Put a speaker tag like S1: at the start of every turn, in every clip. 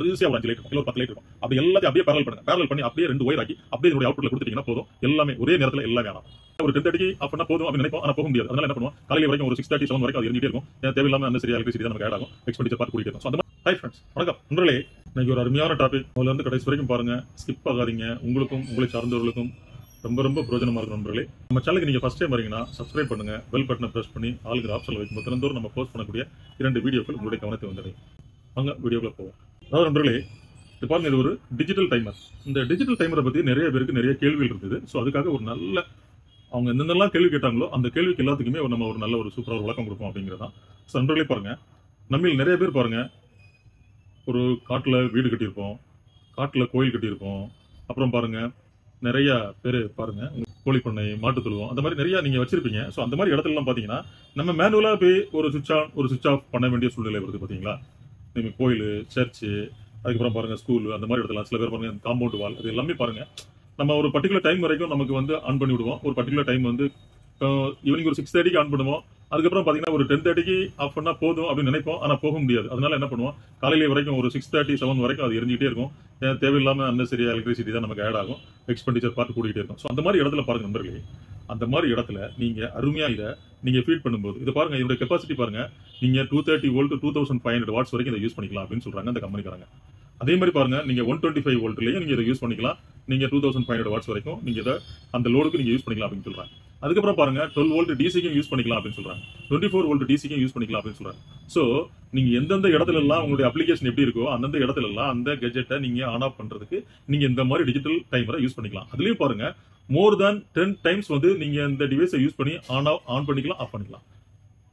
S1: வரிசையா ஒரு 5 லைட் இருக்கும், இல்ல ஒரு 10 லைட் இருக்கும். அப்படி எல்லாத்தையும் அப்படியே பேரல் பண்ணுங்க. பேரல் பண்ணி அப்படியே 2 ஒயர் ஆக்கி அப்படியே இதோட அவுட்புட்ல கொடுத்துட்டீங்கன்னா போதும். எல்லாமே ஒரே நேரத்துல எல்லாமே ஆகும். ஒரு 10:30க்கு ஆஃப் பண்ணா போதும் அப்படி நினைப்போம். ஆனா போக முடியாது. அதனால என்ன பண்ணுவோம், காலையில வரைக்கும் ஒரு 6:30 7 வரைக்கும் அது எரிஞ்சிட்டே இருக்கும். தேவையில்லாம அன்னெசரி எலக்ட்ரிசிட்டி தான் நமக்கு ஆட் ஆகும். எக்ஸ்பெண்டிச்சர் பார்த்து கூட்டிட்டு இருக்கும். அந்த மாதிரி ஹை ஃப்ரெண்ட்ஸ், வணக்கம் நண்பர்களே. இன்னைக்கு ஒரு அருமையான டாபிக். முதல்ல இருந்து கடைசி வரைக்கும் பாருங்க, ஸ்கிப் ஆகாதீங்க. உங்களுக்கும் உங்களை சார்ந்தவர்களுக்கும் ரொம்ப ரொம்ப பிரயோஜனமா இருக்கும் நண்பர்களே. நம்ம சேனலுக்கு நீங்க ஃபர்ஸ்ட் டைம் வரீங்கன்னா சப்ஸ்கிரைப் பண்ணுங்க, பெல் பட்டனை பிரஸ் பண்ணி ஆளுங்கிற ஆப்ஷன்ல வைக்கும்போது தினந்தோறும் நம்ம போஸ்ட் பண்ணக்கூடிய 2 வீடியோக்கள் உங்களுடைய கவனத்தை வந்துடும். வாங்க வீடியோக்குள்ள போவோம். அதாவது நண்பர்களே, இது பாருங்க, இது ஒரு டிஜிட்டல் டைமர். இந்த டிஜிட்டல் டைமரை பத்தி நிறைய பேருக்கு நிறைய கேள்விகள் இருக்குது. ஸோ அதுக்காக ஒரு நல்ல அவங்க எந்தெல்லாம் கேள்வி கேட்டாங்களோ அந்த கேள்விக்கு எல்லாத்துக்குமே நம்ம ஒரு நல்ல ஒரு சூப்பராக ஒரு விளக்கம் கொடுப்போம் அப்படிங்கிறதான். ஸோ நண்பர்களே பாருங்க, நம்ம நிறைய பேர் பாருங்க, ஒரு காட்டுல வீடு கட்டியிருப்போம், காட்டுல கோயில் கட்டியிருப்போம், அப்புறம் பாருங்க நிறைய பேர் பாருங்க கோழிப்பண்ணை, மாட்டு தொழுவம், அந்த மாதிரி நிறைய நீங்க வச்சிருப்பீங்க. ஸோ அந்த மாதிரி இடத்துல எல்லாம் பாத்தீங்கன்னா நம்ம மேனுவலா போய் ஒரு சுவிட்ச் ஆன் ஒரு சுவிட்ச் ஆஃப் பண்ண வேண்டிய சூழ்நிலை வருது பாத்தீங்களா. நீங்க கோயில், சர்ச்சு, அதுக்கப்புறம் பாருங்க ஸ்கூல், அந்த மாதிரி இடத்துல சில பேர் பாருங்க காம்பவுண்ட் வால், அது எல்லாமே பாருங்க நம்ம ஒரு பர்டிகுலர் டைம் வரைக்கும் நமக்கு வந்து ஆன் பண்ணி விடுவோம். ஒரு பர்டிகுலர் டைம் வந்து ஈவினிங் ஒரு 6:30க்கு ஆன் பண்ணுவோம். அதுக்கப்புறம் பாத்தீங்கன்னா ஒரு 10:30க்கு ஆஃப் பண்ணா போதும் அப்படின்னு நினைப்போம். ஆனா போக முடியாது. அதனால என்ன பண்ணுவோம், காலையில வரைக்கும் ஒரு 6:30 7 வரைக்கும் அது எரிஞ்சிட்டே இருக்கும். தேவையில்லாம அன்னெசரி எலக்ட்ரிசிட்டி தான் நமக்கு ஆட் ஆகும். எக்ஸ்பெண்டிச்சர் பார்த்து கூட்டிகிட்டே இருக்கும். ஸோ அந்த மாதிரி இடத்துல பாருங்க நண்பர்களே, அந்த மாதிரி இடத்துல நீங்க அருமையா இதை நீங்க ஃபீட் பண்ணும்போது இது பாருங்க, இதோட கெப்பாசிட்டி பாருங்க, நீங்க 230 வோல்ட் 2500 வாட்ஸ் வரைக்கும் இதை யூஸ் பண்ணிக்கலாம் அப்படின்னு சொல்றாங்க அந்த கம்பெனிக்காரங்க. அதே மாதிரி பாருங்க, நீங்க 125 வோல்ட்லயும் நீங்க இதை யூஸ் பண்ணிக்கலாம். நீங்க 2500 வாட்ஸ் வரைக்கும் நீங்க இதை அந்த லோடுக்கு நீங்க யூஸ் பண்ணிக்கலாம் அப்படின்னு சொல்றாங்க. அதுக்கப்புறம் பாருங்க 12 வோல்ட் டிசிக்கும் யூஸ் பண்ணிக்கலாம் அப்படின்னு சொல்றாங்க. 24 வோல்ட் டிசிக்கும் யூஸ் பண்ணிக்கலாம் அப்படின்னு சொல்றாங்க. சோ நீங்க எந்தெந்த இடத்துல எல்லாம் உங்களுடைய அப்ளிகேஷன் எப்படி இருக்கோ அந்தந்த இடத்துல எல்லாம் அந்த கெஜெட்டை நீங்க ஆன் ஆஃப் பண்றதுக்கு நீங்க இந்த மாதிரி டிஜிட்டல் டைமரை யூஸ் பண்ணிக்கலாம். அதுலயும் பாருங்க மோர் தேன் 10 டைம்ஸ் வந்து நீங்க இந்த டிவைஸை யூஸ் பண்ணி ஆன் பண்ணிக்கலாம், ஆஃப் பண்ணிக்கலாம்.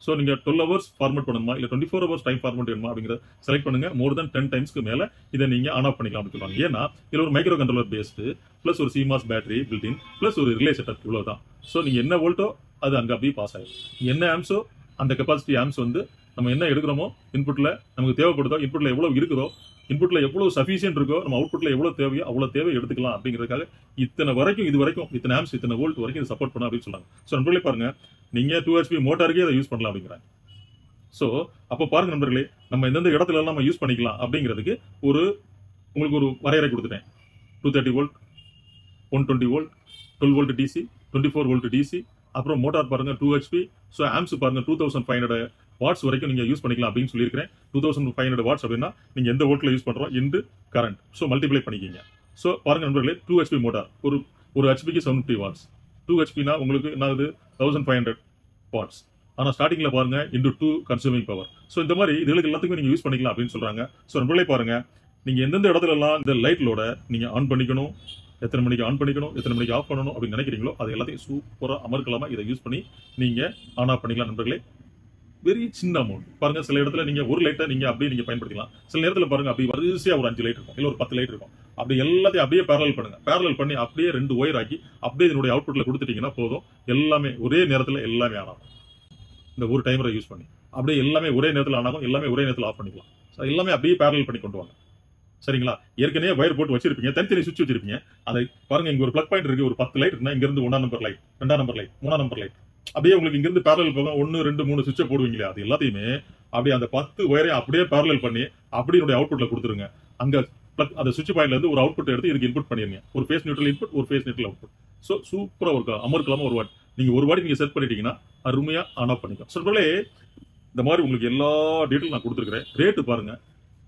S1: ஸோ நீங்க 12 ஹவர்ஸ் ஃபார்மேட் பண்ணணுமா இல்ல 24 ஹவர்ஸ் டைம் ஃபார்மேட் வேணுமா அப்படிங்கிறத செலக்ட் பண்ணுங்க. மோர் தென் 10 டைம்ஸ்க்கு மேல இதை நீங்க ஆன் ஆஃப் பண்ணிக்கலாம் அப்படின்னு சொல்றாங்க. ஏன்னா இதுல ஒரு மைக்ரோ கண்ட்ரோலர் பேஸ்டு பிளஸ் ஒரு சிமாஸ் பேட்டரி பில்டின் பிளஸ் ஒரு ரிலே செட்டப், இவ்வளவுதான். ஸோ நீங்க என்ன வோல்ட்டோ அது அங்க அப்படியே பாஸ் ஆகும். என்ன ஆம்ஸோ அந்த கெப்பாசிட்டி ஆம்ஸ் வந்து நம்ம என்ன எடுக்கிறோமோ இன்புட்ல நமக்கு தேவைப்படுதோ, இன்புட்ல எவ்வளவு இருக்குதோ, இன்புட்ல எவ்வளவு சஃபிஷியன்ட் இருக்கோ, நம்ம அவுட்புட்ல எவ்வளவு தேவையோ அவ்வளவு தேவை எடுத்துக்கலாம் அப்படிங்கிறதுக்காக இத்தனை வரைக்கும் இது வரைக்கும் இத்தனை ஆம்ஸ் இத்தனை வோல்ட் வரைக்கும் இது சப்போர்ட் பண்ண அப்படின்னு சொல்றாங்க. ஸோ நண்பர்களே பாருங்க, நீங்க 2 HP மோட்டாருக்கே அதை யூஸ் பண்ணலாம் அப்படிங்கிறாங்க. ஸோ அப்போ பாருங்க நண்பர்களே, நம்ம எந்தெந்த இடத்துல எல்லாம் நம்ம யூஸ் பண்ணிக்கலாம் அப்படிங்கிறதுக்கு உங்களுக்கு ஒரு வரையறை கொடுத்துட்டேன். 230 volt, 120 volt, 12 volt DC, 24 volt DC, அப்புறம் மோட்டார் பாருங்க 2 HP. ஸோ ஆம்ஸ் பாருங்க 2500 வாட்ஸ் வரைக்கும் நீங்க யூஸ் பண்ணிக்கலாம் அப்படின்னு சொல்லியிருக்கிறேன். 2500 வாட்ஸ் அப்படின்னா நீங்க எந்த வோல்ட்ல யூஸ் பண்றோம் இன்டு கரண்ட். ஸோ மல்டிப்ளை பண்ணிக்கிங்க. ஸோ பாருங்க நண்பர்களே, 2 HP மோட்டார் ஒரு ஹெச்பிக்கு 750 வாட்ஸ். 2 HPனா உங்களுக்கு என்னது 1500 வாட்ஸ். ஆனா ஸ்டார்டிங்ல பாருங்க இன்டு 2 கன்சூமிங் பவர். ஸோ இந்த மாதிரி இதுகளுக்கு எல்லாத்துக்கும் நீங்க யூஸ் பண்ணிக்கலாம் அப்படின்னு சொல்றாங்க. ஸோ நண்பர்களே பாருங்க, நீங்க எந்தெந்த இடத்துல எல்லாம் இந்த லைட் லோட நீங்க ஆன் பண்ணிக்கணும், எத்தனை மணிக்கு ஆன் பண்ணிக்கணும், எத்தனை மணிக்கு ஆஃப் பண்ணணும் அப்படின்னு நினைக்கிறீங்களோ அது எல்லாத்தையும் சூப்பரா அமர்க்கலாமா இதை யூஸ் பண்ணி நீங்க ஆன் ஆஃப் பண்ணிக்கலாம் நண்பர்களே. வெரி சின்ன அமௌண்ட் பாருங்க. சில இடத்துல நீங்க ஒரு லைட்டை நீங்க அப்படியே நீங்க பயன்படுத்திக்கலாம். சில நேரத்துல பாருங்க அப்படி வரிசையா ஒரு 5 லைட் இருக்கும், இல்ல ஒரு 10 லைட் இருக்கும். அப்படி எல்லாத்தையும் அப்படியே பேரல் பண்ணுங்க. பேரல் பண்ணி அப்படியே 2 ஒயர் ஆக்கி அப்படியே இதனுடைய அவுட்புட்ல கொடுத்துட்டீங்கன்னா போதும். எல்லாமே ஒரே நேரத்துல எல்லாமே ஆன் ஆகும். இந்த ஒரு டைமரை யூஸ் பண்ணி அப்படியே எல்லாமே ஒரே நேரத்தில் ஆன் ஆகும், எல்லாமே ஒரே நேரத்தில் ஆஃப் பண்ணிக்கலாம். எல்லாமே அப்படியே பேரல் பண்ணி கொண்டு வாங்க. சரிங்களா? ஏற்கனவே வயர் போட்டு வச்சிருப்பீங்க, தனித்தனி சுவிட்ச் வச்சிருப்பீங்க. அதை பாருங்க, இங்க ஒரு பிளக் பாயிண்ட் இருக்கு, ஒரு 10 லைட் இருக்குன்னா இங்க இருந்து 1ஆம் நம்பர் லைட், 2ஆம் நம்பர் லைட், 3ஆம் நம்பர் லைட், அப்படியே உங்களுக்கு இங்க இருந்து பேரல் போக 1 2 3 சுவிட்சை போடுவீங்களே, அது எல்லாத்தையுமே அப்படியே அந்த 10 ஒயரையும் அப்படியே பேரல் பண்ணி அப்படியே அவுட்புட்ல கொடுத்துருங்க. அங்க அந்த சுவிட்ச் பாயிண்ட்ல இருந்து ஒரு அவுட்புட் எடுத்து இதுக்கு இன்புட் பண்ணிருங்க. ஒரு ஃபேஸ் நியூட்ரல் இன்புட், ஒரு ஃபேஸ் நியூட்ரல் அவுட்புட். சோ சூப்பரா ஒரு அமர்க்கலாம ஒரு வாட் நீங்க ஒரு வாட்டி நீங்க செட் பண்ணிட்டீங்கன்னா அருமையா ஆன் ஆஃப் பண்ணிக்கலாம். சொல்றே இந்த மாதிரி உங்களுக்கு எல்லா டீட்டெயில் நான் கொடுத்துருக்கிறேன். ரேட்டு பாருங்க,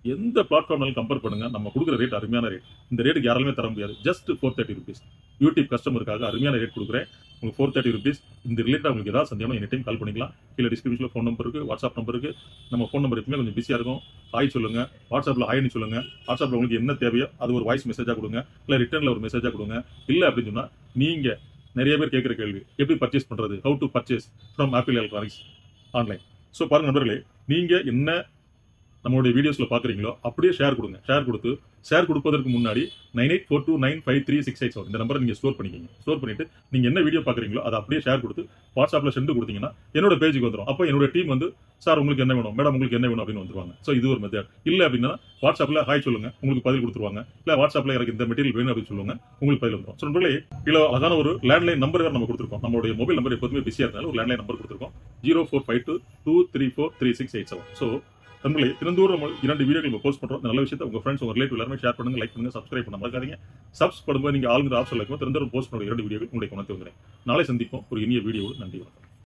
S1: எந்த பிளாட்ஃபார்ம்னாலும் கம்பேர் பண்ணுங்க, நம்ம கொடுக்குற ரேட் அருமையான ரேட். இந்த ரேட்டுக்கு யாராலுமே தர முடியாது. Just 430 rupees. யூடியூப் கஸ்டமருக்காக அருமையான ரேட் கொடுக்குறேன். உங்களுக்கு 430 rupees. இந்த ரிலேட்டட் உங்களுக்கு ஏதாவது சந்தேகம் எனி டைம் கால் பண்ணிக்கலாம். கீழே டிஸ்கிரிப்ஷன்ல ஃபோன் நம்பர் இருக்கு, வாட்ஸ்அப் நம்பர் இருக்கு. நம்ம ஃபோன் நம்பர் எப்பவுமே கொஞ்சம் பிஸியா இருக்கும். ஹாய் சொல்லுங்க, வாட்ஸ்அப்ல ஹாய்னு சொல்லுங்க. வாட்ஸ்அப்ல உங்களுக்கு என்ன தேவையோ அது ஒரு வாய்ஸ் மெசேஜா கொடுங்க, இல்ல ரிட்டர்ன்ல ஒரு மெசேஜா கொடுங்க. இல்ல அப்படின்னு சொன்னா நீங்க நிறைய பேர் கேட்கிற கேள்வி, எப்படி பர்ச்சேஸ் பண்றது, how to purchase from apple electronics online. So பாருங்க நண்பர்களே, நீங்க என்ன நம்மளுடைய வீடியோஸ்ல பாக்குறீங்களோ அப்படியே ஷேர் கொடுங்க. ஷேர் கொடுப்பதற்கு முன்னாடி 9842953687 இந்த நம்பரை நீங்க ஸ்டோர் பண்ணிக்கங்க. ஸ்டோர் பண்ணிட்டு நீங்க என்ன வீடியோ பாக்குறீங்களோ அதை அப்படியே ஷேர் கொடுத்து வாட்ஸ்அப்ல சென்ட் கொடுத்தீங்கன்னா என்னோட பேஜுக்கு வந்துடும். அப்போ என்னோட டீம் வந்து சார் உங்களுக்கு என்ன வேணும், மேடம் உங்களுக்கு என்ன வேணும் அப்படின்னு வந்துருவாங்க. ஸோ இது ஒரு மெத்தட். இல்ல அப்படின்னா வாட்ஸ்அப்ல ஹாய் சொல்லுங்க, உங்களுக்கு பதில் கொடுத்துருவாங்க. இல்ல வாட்ஸ்அப்ல எனக்கு இந்த மெட்டீரியல் வேணும் அப்படின்னு சொல்லுங்க, உங்களுக்கு பதில் வந்துடும். ஸோ நண்பர்களே, இல்ல அதான ஒரு லேண்ட்லைன் நம்பர் வேற நம்ம கொடுத்துருக்கோம். நம்மளுடைய மொபைல் நம்பர் எப்போதுமே பிஸியா இருந்தாலும் ஒரு லேண்ட்லைன் நம்பர் கொடுத்துருக்கோம். 0452234367. ஸோ நண்பர்களே, தினந்தோறும் 2 வீடியோக்கள் போஸ்ட் பண்றோம். நல்ல விஷயத்தை உங்க ஃப்ரெண்ட்ஸ், உங்க ரிலேட்டிவ் எல்லாருமே ஷேர் பண்ணுங்க, லைக் பண்ணுங்க, சப்ஸ்கிரைப் பண்ண மறக்காதீங்க. சப்ஸ் பண்ணும்போது நீங்க ஆளுங்கிற ஆப்ஷன்ல இருக்கும். தினந்தோறும் போஸ்ட் பண்ணுற 2 வீடியோக்கள் உங்களுடைய கவனத்தை வந்துறேன். நாளை சந்திப்போம் ஒரு இனிய வீடியோவோடு. நன்றி, வணக்கம்.